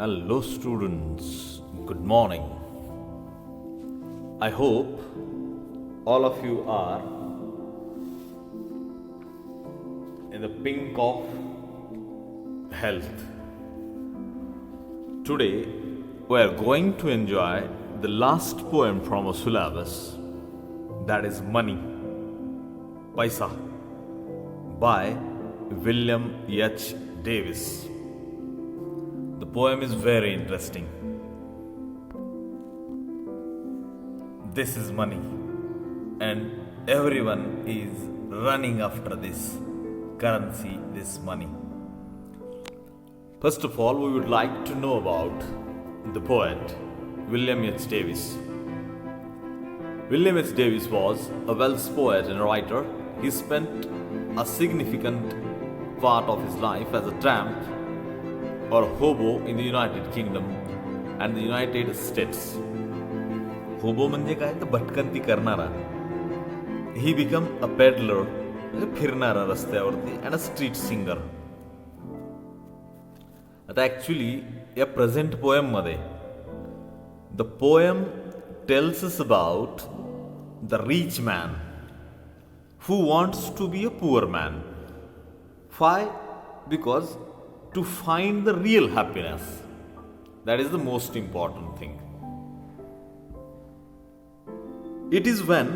Hello, students. Good morning. I hope all of you are in the pink of health. Today, we are going to enjoy the last poem from a syllabus, that is Money, Paisa, by William H. Davis. The poem is very interesting. This is money, and everyone is running after this currency, this money. First of all, we would like to know about the poet William H. Davis. William H. Davis was a Welsh poet and writer. He spent a significant part of his life as a tramp or hobo in the United Kingdom and the United States. होबो म्हणजे काय तर भटकंती करणारा. He became a peddler, फिरणारा रस्त्यावरती, and a street singer. आता actually या present poem मध्ये the poem tells us about the rich man who wants to be a poor man. Why? Because to find the real happiness, that is the most important thing. It is when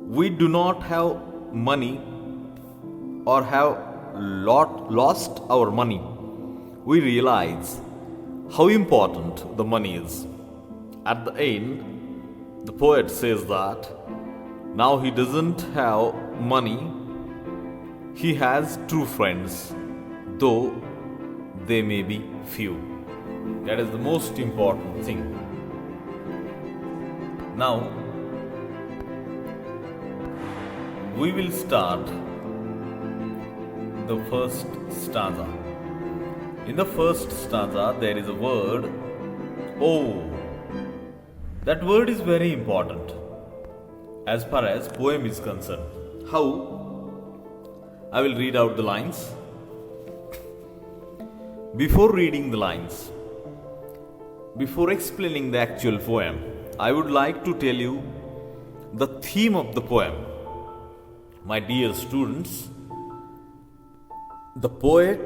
we do not have money or have lost our money, we realize how important the money is. At the end, the poet says that now he doesn't have money, he has true friends, though they may be few. That is the most important thing. Now, we will start the first stanza. In the first stanza, there is a word, oh. That word is very important as far as poem is concerned. How? I will read out the lines. Before reading the lines, before explaining the actual poem, I would like to tell you the theme of the poem. My dear students, the poet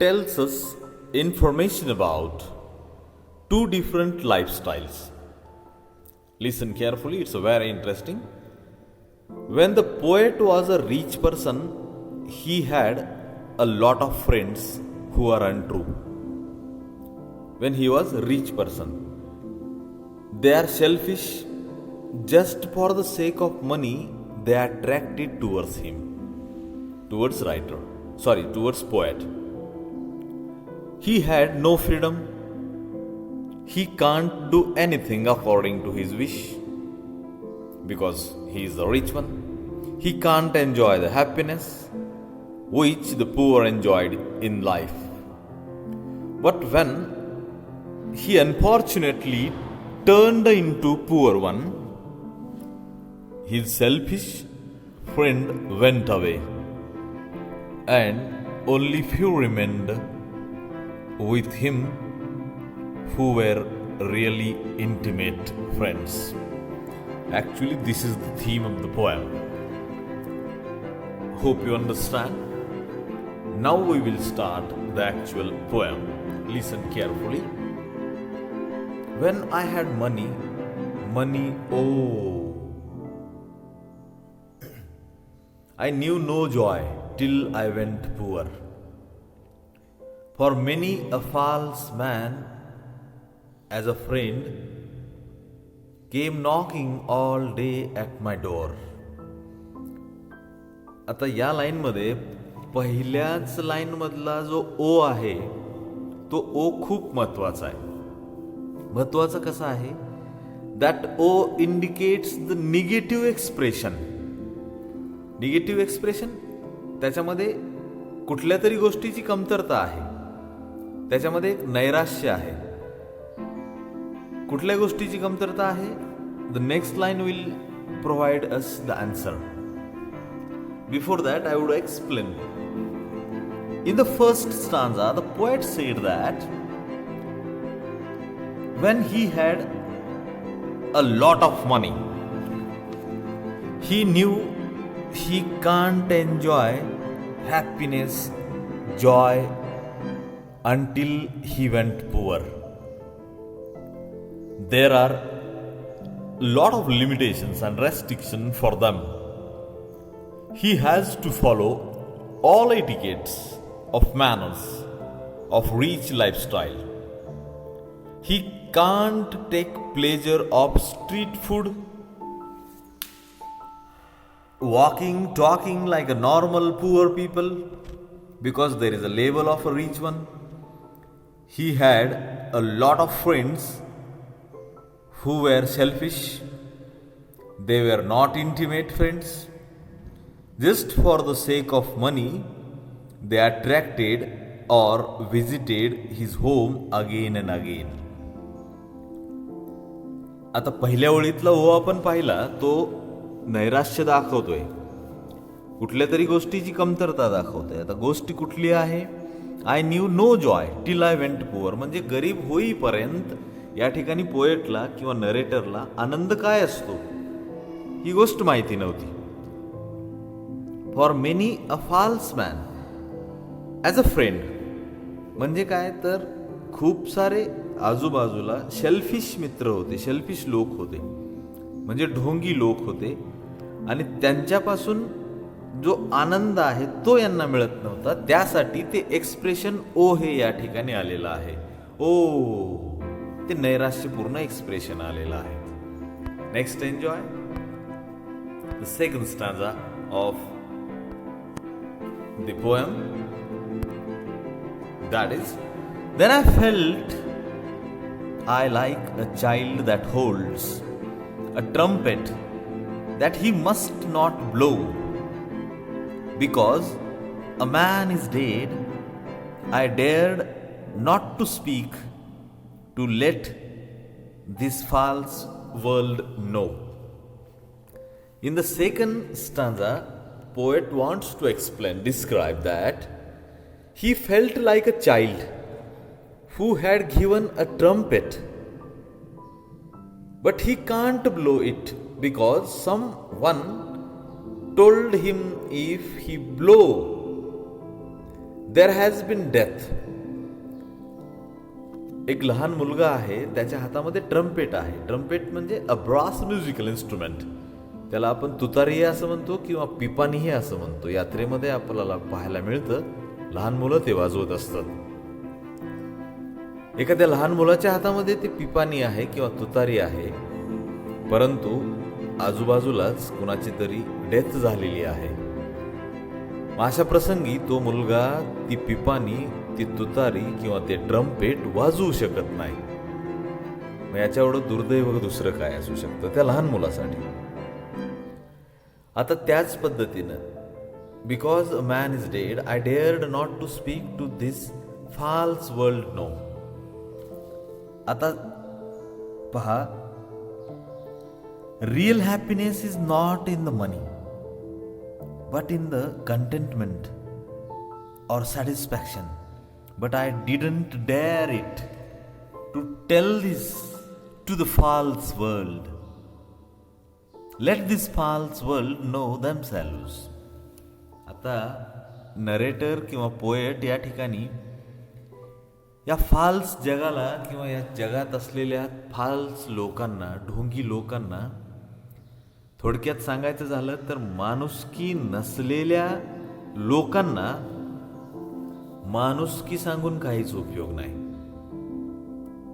tells us information about two different lifestyles. Listen carefully, it's very interesting. When the poet was a rich person, he had a lot of friends who are untrue. When he was a rich person, they are selfish. Just for the sake of money, they are attracted towards him, towards poet. He had no freedom. He can't do anything according to his wish because he is the rich one. He can't enjoy the happiness which the poor enjoyed in life. But when he unfortunately turned into poor one, his selfish friend went away, and only few remained with him who were really intimate friends. Actually, this is the theme of the poem. Hope you understand. Now we will start the actual poem. Listen carefully. When I had money, oh. I knew no joy till I went poor. For many a false man as a friend came knocking all day at my door. आता या लाईनमध्ये पहिल्याच लाईनमधला जो ओ आहे तो ओ खूप महत्वाचा आहे. महत्वाचा कसा आहे? That O indicates the negative expression. Negative expression त्याच्यामध्ये कुठल्या तरी गोष्टीची कमतरता आहे, त्याच्यामध्ये एक नैराश्य आहे. कुठल्या गोष्टीची कमतरता आहे? The next line will provide us the answer. Before that, I would explain. In the first stanza, the poet said that when he had a lot of money, he knew he can't enjoy happiness, joy until he went poor. There are a lot of limitations and restrictions for them. He has to follow all etiquettes of manners, of rich lifestyle. He can't take pleasure of street food, walking, talking like a normal poor people, because there is a level of a rich one. He had a lot of friends who were selfish. They were not intimate friends. Just for the sake of money, they attracted or visited his home again and again. आता पहिल्या ओळीतला ओ आपण पाहिला तो नैराश्य दाखवतोय, कुठल्या तरी गोष्टीची कमतरता दाखवतोय. आता गोष्ट कुठली आहे? I knew no joy till I went poor. म्हणजे गरीब होईपर्यंत या ठिकाणी पोएटला किंवा नरेटरला आनंद काय असतो ही गोष्ट माहिती नव्हती. For many a false man as a friend म्हणजे काय तर खूप सारे आजूबाजूला शेल्फिश मित्र होते, शेल्फिश लोक होते, म्हणजे ढोंगी लोक होते, आणि त्यांच्यापासून जो आनंद आहे तो यांना मिळत नव्हता. त्यासाठी ते एक्सप्रेशन ओ हे या ठिकाणी आलेलं आहे. ओ ते नैराश्यपूर्ण एक्सप्रेशन आलेलं आहे. Next enjoy the second stanza of the poem, that is Then I felt I like a child that holds a trumpet that he must not blow. Because a man is dead, I dared not to speak to let this false world know. In the second stanza, poet wants to describe that he felt like a child who had given a trumpet, but he can't blow it because someone told him if he blow, there has been death. एक लहान मुलगा आहे, त्याच्या हातामध्ये trumpet आहे. Trumpet म्हणजे अ brass musical instrument. त्याला आपण तुतारी असं म्हणतो किंवा पिपाणी असं म्हणतो. यात्रेमध्ये आपल्याला पाहायला मिळतं, लहान मुलं ते वाजवत असतात. एखाद्या लहान मुलाच्या हातामध्ये ते पिपाणी आहे किंवा तुतारी आहे, परंतु आजूबाजूलाच कुणाची तरी डेथ झालेली आहे. अशा प्रसंगी तो मुलगा ती पिपाणी, ती तुतारी किंवा ते ट्रम्पेट वाजवू शकत नाही. मग याच्या एवढं दुर्दैव दुसरं काय असू शकतं त्या लहान मुलासाठी. आता त्याच पद्धतीनं because a man is dead I dared not to speak to this false world no. आता पहा, real happiness is not in the money but in the contentment और satisfaction. But I didn't dare it to tell this to the false world. Let this false world know themselves. आता narrator किंवा poet या ठिकाणी या false जगाला किंवा या जगात असलेल्या फाल्स लोकांना, ढोंगी लोकांना, थोडक्यात सांगायचं झालं तर माणुसकी नसलेल्या लोकांना माणुसकी सांगून काहीच उपयोग नाही.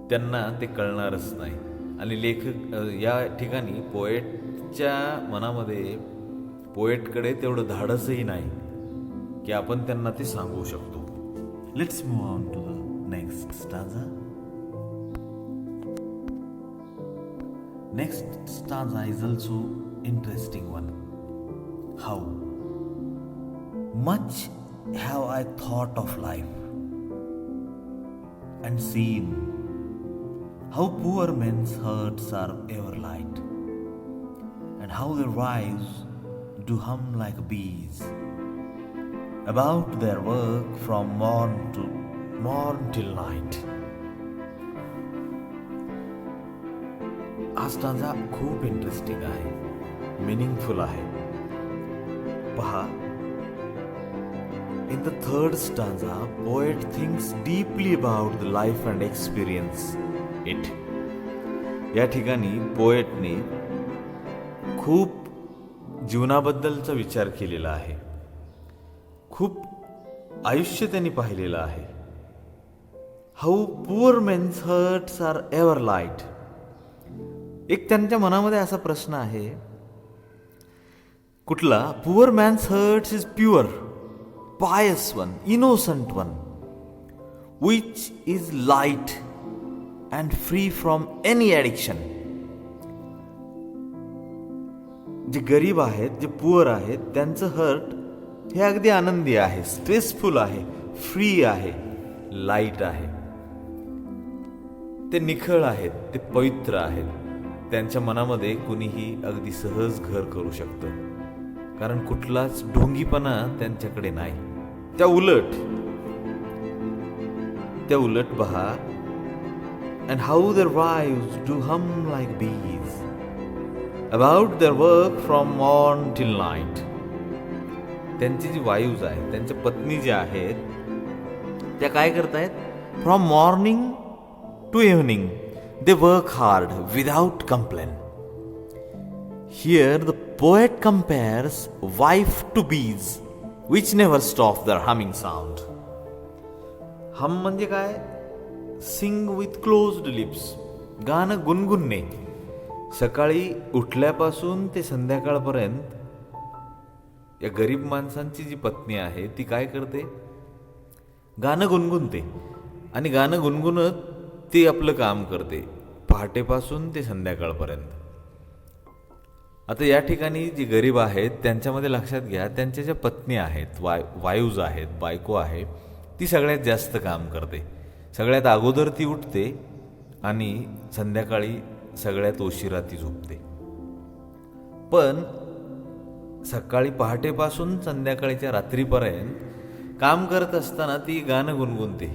त्यांना ते कळणारच नाही. आणि लेखक या ठिकाणी पोएटच्या मनामध्ये, पोएटकडे तेवढं धाडसही नाही की आपण त्यांना ते सांगू शकतो. Let's move on to the next stanza. Next stanza is also interesting one. How much have I thought of life and seen how poor men's hearts are ever light, and how their wives do hum like bees, about their work from morn till night. हा stanza खूप interesting आहे, meaningful आहे. पहा, in the third stanza, poet thinks deeply about the life and experience it. या ठिकाणी पोएटने खूप जीवनाबद्दलचा विचार केलेला आहे, खूप आयुष्य त्यांनी पाहिलेलं आहे. How poor men's hearts are ever light. एक त्यांच्या मनामध्ये असा प्रश्न आहे, कुठला? Poor man's hearts is pure, pious one, innocent one, which is light and free from any addiction. जे गरीब आहेत, जे पुअर आहेत, त्यांचं हर्ट हे अगदी आनंदी आहे, स्ट्रेसफुल आहे, फ्री आहे, लाईट आहे. ते निखळ आहेत, ते पवित्र आहेत. त्यांच्या मनामध्ये कुणीही अगदी सहज घर करू शकतं, कारण कुठलाच ढोंगीपणा त्यांच्याकडे नाही. त्या उलट पहा, and how their wives do hum like bees about their work from morn till night. त्यांची जी वाईव्ज आहेत, त्यांच्या पत्नी ज्या आहेत, त्या काय करतायत? From morning to evening they work hard without complaint. Here the poet compares wife to bees which never stop their humming sound. हम म्हणजे काय? सिंग विथ क्लोज्ड लिप्स. गाणं गुणगुणणे. सकाळी उठल्यापासून ते संध्याकाळपर्यंत या गरीब माणसांची जी पत्नी आहे ती काय करते? गाणं गुणगुणते, आणि गाणं गुणगुणत ती आपलं काम करते पहाटेपासून ते संध्याकाळपर्यंत. आता या ठिकाणी जी गरीब आहेत त्यांच्यामध्ये लक्षात घ्या, त्यांच्या ज्या पत्नी आहेत, वाईव्ज आहेत, बायको आहे, ती सगळ्यात जास्त काम करते. सगळ्यात अगोदर ती उठते आणि संध्याकाळी सगळ्यात उशिरा ती झोपते. पण सकाळी पहाटेपासून संध्याकाळीच्या रात्रीपर्यंत काम करत असताना ती गाणं गुणगुणते.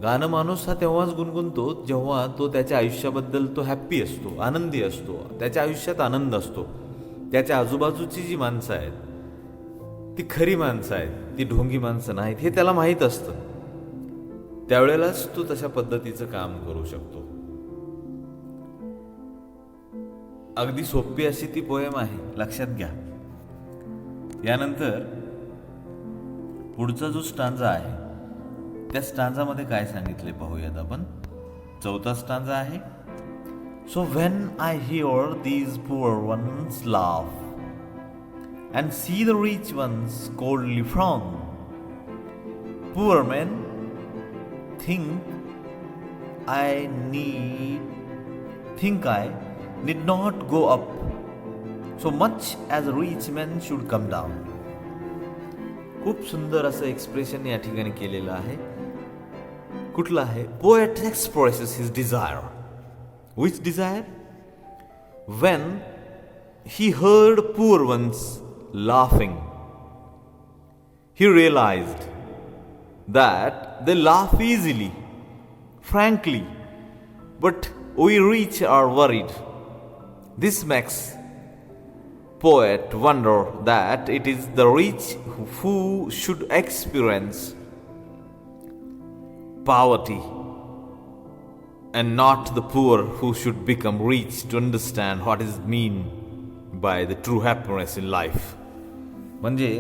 गाणं माणूस हा तेव्हाच गुणगुणतो जेव्हा तो त्याच्या आयुष्याबद्दल तो हॅप्पी असतो, आनंदी असतो, त्याच्या आयुष्यात आनंद असतो. त्याच्या आजूबाजूची जी माणसं आहेत ती खरी माणसं आहेत, ती ढोंगी माणसं नाहीत, हे त्याला माहीत असतं. त्यावेळेलाच तो तशा पद्धतीचं काम करू शकतो. अगदी सोपी अशी ती पोएम आहे, लक्षात घ्या. यानंतर पुढचा जो स्टांजा आहे त्या स्टांजामध्ये काय सांगितले पाहूयात आपण. चौथा स्टांजा आहे. So when I hear these poor ones laugh and see the rich ones coldly frown, poor men think I need not go up so much as rich men should come down. खूप सुंदर असं expression या ठिकाणी केलेलं आहे. कुठलं आहे? Poet expresses his desire. Which desire? When he heard poor ones laughing, he realized that they laugh easily, frankly, but we rich are worried. This makes poet wonder that it is the rich who should experience poverty and not the poor who should become rich to understand what is mean by the true happiness in life. म्हणजे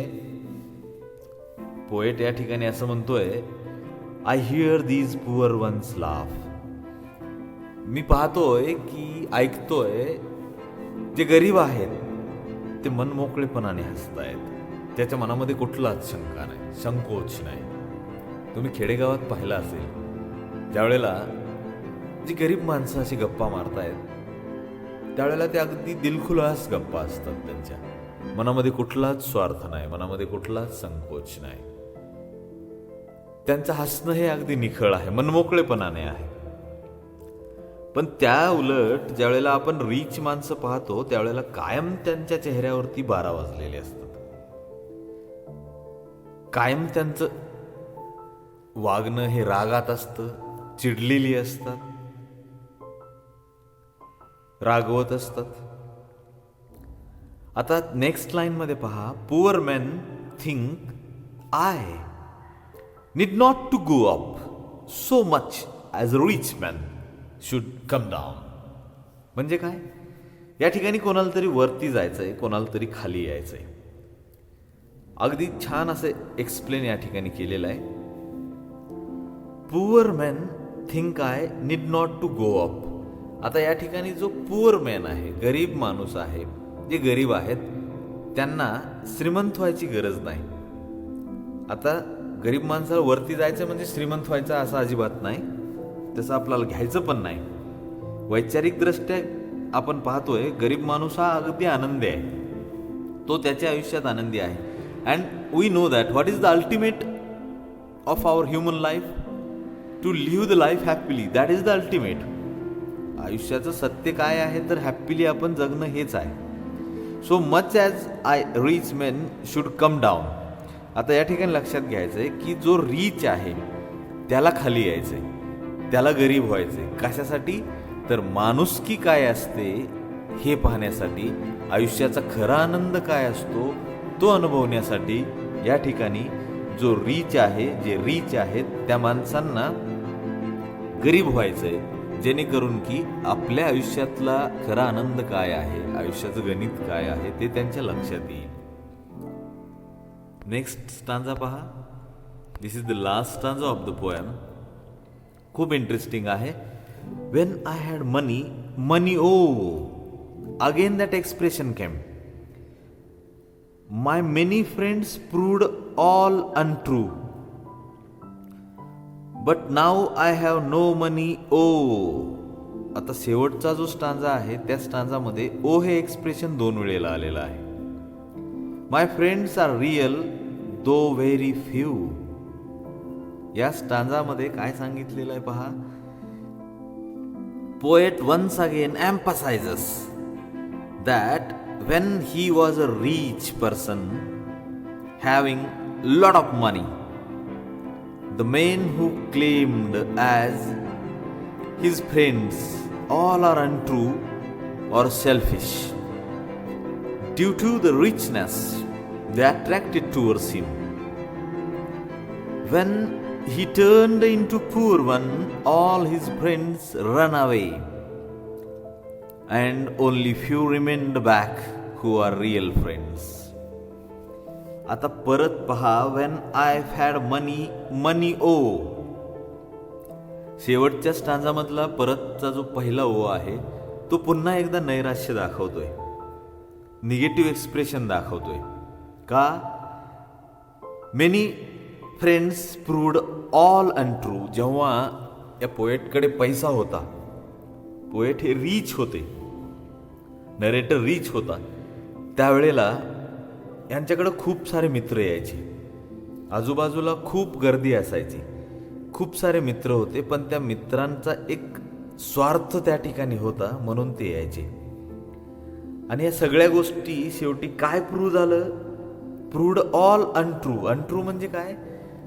poet या ठिकाणी असं म्हणतोय, I hear these poor ones laugh. मी पाहतोय की ऐकतोय जे गरीब आहेत ते मनमोकळेपणाने हसतायत. त्याच्या मनामध्ये कुठलाच शंका नाही, संकोच नाही. तुम्ही खेडेगावात पाहिलं असेल, ज्यावेळेला जी गरीब माणसं अशी गप्पा मारतायत त्यावेळेला ते अगदी दिलखुलास गप्पा असतात. त्यांच्या मनामध्ये कुठलाच स्वार्थ नाही, मनामध्ये कुठलाच संकोच नाही. त्यांचं हसणं हे अगदी निखळ आहे, मनमोकळेपणाने आहे. पण त्या उलट ज्यावेळेला आपण रीच माणसं पाहतो त्यावेळेला कायम त्यांच्या चेहऱ्यावरती 12 वाजलेले असतात. कायम त्यांचं वागणं हे रागात असतं, चिडलेली असतात, रागवत असतात. आता नेक्स्ट लाईन मध्ये पहा, poor man think I need not to go up so much as a rich man should come down. म्हणजे काय, या ठिकाणी कोणाला तरी वरती जायचंय, कोणाला तरी खाली यायचंय. अगदी छान असं एक्सप्लेन या ठिकाणी केलेलं आहे. Poor man think I need not to go up. आता या ठिकाणी जो पुअर मॅन आहे, गरीब माणूस आहे, जे गरीब आहेत त्यांना श्रीमंत व्हायची गरज नाही. आता गरीब माणसाला वरती जायचं म्हणजे श्रीमंत व्हायचं असं अजिबात नाही, तसं आपल्याला घ्यायचं पण नाही. वैचारिक दृष्ट्या आपण पाहतोय गरीब माणूस हा अगदी आनंदी आहे, तो त्याच्या आयुष्यात आनंदी आहे. And we know that what is the ultimate of our human life, to live the life happily. That is the ultimate. आयुष्याचं सत्य काय आहे तर हॅपीली आपण जगणं हेच आहे. सो much as I rich main should come down. आता या ठिकाणी लक्षात घ्यायचं आहे की जो रिच आहे त्याला खाली यायचंय, त्याला गरीब व्हायचंय. कशासाठी तर माणुसकी काय असते हे पाहण्यासाठी, आयुष्याचा खरा आनंद काय असतो तो अनुभवण्यासाठी या ठिकाणी जो रिच आहे, जे रिच आहेत त्या माणसांना गरीब व्हायचंय, जेणेकरून की आपल्या आयुष्यातला खरा आनंद काय आहे, आयुष्याचं गणित काय आहे ते त्यांच्या लक्षात येईल. नेक्स्ट स्टांजा पहा. This is the last stanza of the poem. खूप इंटरेस्टिंग आहे. When I had money, money oh. Again that expression came. My many friends proved all untrue. But now I have no money oh. आता शेवटचा जो stanza आहे त्या स्टांजामध्ये ओ हे expression 2 वेळेला आलेलं आहे. My friends are real though very few. या स्टांजामध्ये काय सांगितलेलं आहे पहा. Poet once again emphasizes that when he was a rich person having lot of money, the men who claimed as his friends all are untrue or selfish. Due to the richness they attracted towards him. When he turned into poor one, all his friends ran away, and only few remained back who are real friends. आता परत पहा. When I've had money, money oh. शेवटच्या स्टांजामधला परतचा जो पहिला ओ आहे तो पुन्हा एकदा नैराश्य दाखवतोय, निगेटिव्ह एक्सप्रेशन दाखवतोय. का? Many friends proved all untrue. जेव्हा या पोएटकडे पैसा होता, पोएट हे रिच होते, नरेटर रिच होता, त्यावेळेला यांच्याकडे खूप सारे मित्र यायचे, आजूबाजूला खूप गर्दी असायची, खूप सारे मित्र होते. पण त्या मित्रांचा एक स्वार्थ त्या ठिकाणी होता म्हणून ते यायचे. आणि या सगळ्या गोष्टी शेवटी काय प्रूव्ह झालं? Proved all untrue. अनट्रू म्हणजे काय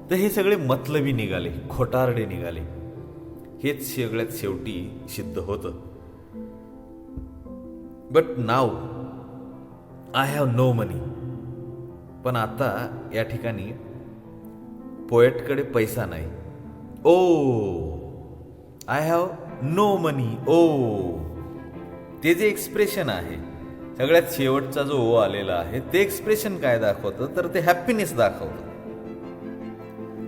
तर हे सगळे मतलबी निघाले, खोटारडे निघाले. हेच सगळ्यात शेवटी सिद्ध होतं. But now I have no money. पण आता या ठिकाणी पोएटकडे पैसा नाही. Oh I have no money oh. ते जे एक्सप्रेशन आहे सगळ्यात शेवटचा जो ओ आलेला आहे ते एक्सप्रेशन काय दाखवतं तर ते हॅपीनेस दाखवतं,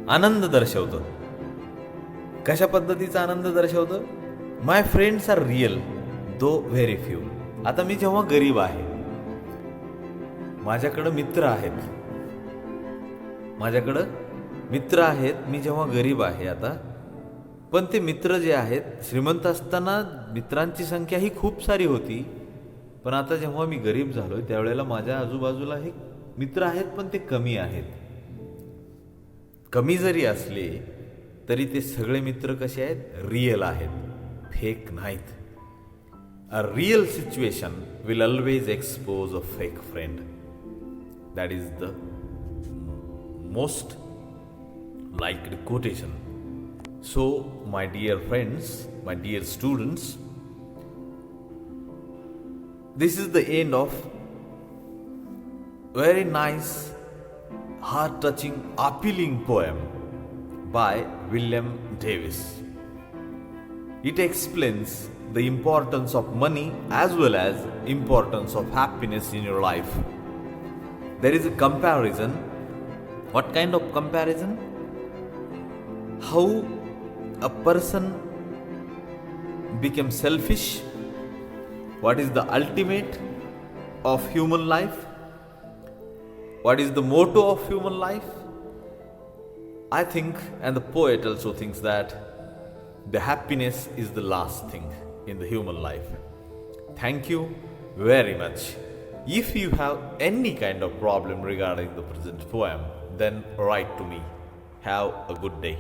आनंद दर्शवतं. कशा पद्धतीचा आनंद दर्शवतं? माय फ्रेंड्स आर रिअल दो व्हेरी फ्यू. आता मी जेव्हा गरीब आहे, माझ्याकडं मित्र आहेत, मी जेव्हा गरीब आहे आता, पण ते मित्र जे आहेत, श्रीमंत असताना मित्रांची संख्या ही खूप सारी होती, पण आता जेव्हा मी गरीब झालोय त्यावेळेला माझ्या आजूबाजूला हे मित्र आहेत पण ते कमी आहेत. कमी जरी असले तरी ते सगळे मित्र कसे आहेत? रिअल आहेत, फेक नाहीत. A real situation will always expose a fake friend. That is the most liked quotation. So, my dear friends, my dear students, this is the end of very nice, heart-touching, appealing poem by William Davis. It explains the importance of money as well as importance of happiness in your life. There is a comparison. What kind of comparison? How a person becomes selfish. What is the ultimate of human life? What is the motto of human life? I think, and the poet also thinks, that the happiness is the last thing in the human life. Thank you very much. If you have any kind of problem regarding the present poem, then write to me. Have a good day.